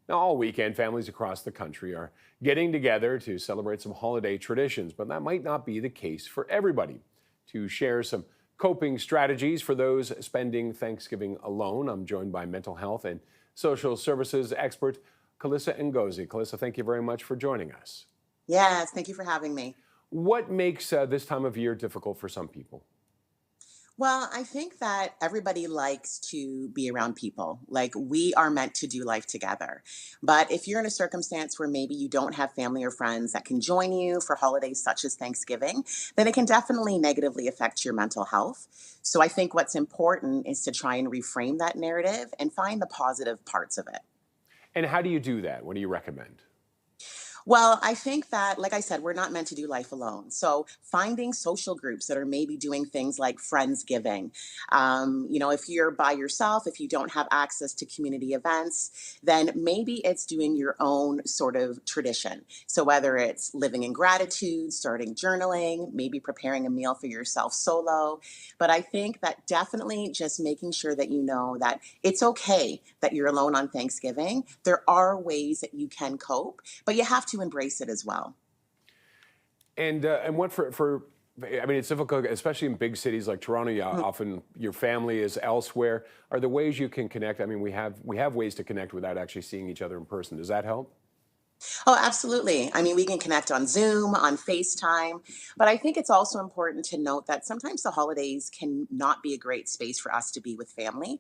Now, all weekend, families across the country are getting together to celebrate some holiday traditions, but that might not be the case for everybody. To share some coping strategies for those spending Thanksgiving alone, I'm joined by mental health and social services expert Calissa Ngozi. Calissa, thank you very much for joining us. Yes, thank you for having me. What makes this time of year difficult for some people? Well, I think that everybody likes to be around people. Like we are meant to do life together. But if you're in a circumstance where maybe you don't have family or friends that can join you for holidays such as Thanksgiving, then it can definitely negatively affect your mental health. So I think what's important is to try and reframe that narrative and find the positive parts of it. And how do you do that? What do you recommend? Well, I think that, like I said, we're not meant to do life alone. So finding social groups that are maybe doing things like Friendsgiving. If you're by yourself, if you don't have access to community events, then maybe it's doing your own sort of tradition. So whether it's living in gratitude, starting journaling, maybe preparing a meal for yourself solo. But I think that definitely just making sure that you know that it's okay that you're alone on Thanksgiving. There are ways that you can cope, but you have to embrace it as well. And what for I mean, it's difficult, especially in big cities like Toronto. Often your family is elsewhere. Are there ways you can connect? I mean, we have ways to connect without actually seeing each other in person. Does that help? Oh, absolutely. I mean, we can connect on Zoom, on FaceTime, but I think it's also important to note that sometimes the holidays can not be a great space for us to be with family.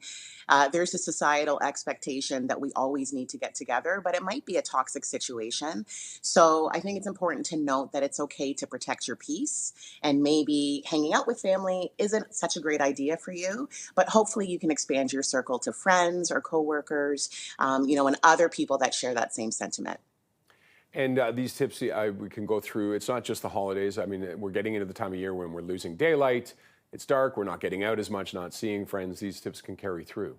There's a societal expectation that we always need to get together, but it might be a toxic situation. So I think it's important to note that it's okay to protect your peace, and maybe hanging out with family isn't such a great idea for you, but hopefully you can expand your circle to friends or coworkers, and other people that share that same sentiment. And these tips we can go through. It's not just the holidays. I mean, we're getting into the time of year when we're losing daylight. It's dark. We're not getting out as much, not seeing friends. These tips can carry through.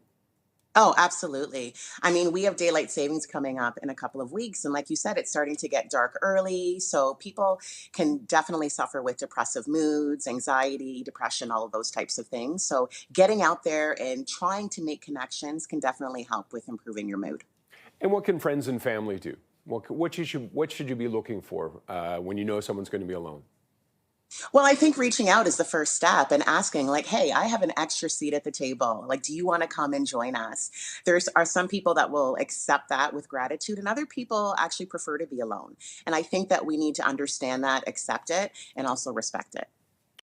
Oh, absolutely. I mean, we have daylight savings coming up in a couple of weeks. And like you said, it's starting to get dark early. So people can definitely suffer with depressive moods, anxiety, depression, all of those types of things. So getting out there and trying to make connections can definitely help with improving your mood. And what can friends and family do? What should you be looking for when you know someone's going to be alone? Well, I think reaching out is the first step and asking, like, hey, I have an extra seat at the table. Like, do you want to come and join us? There's are some people that will accept that with gratitude, and other people actually prefer to be alone. And I think that we need to understand that, accept it, and also respect it.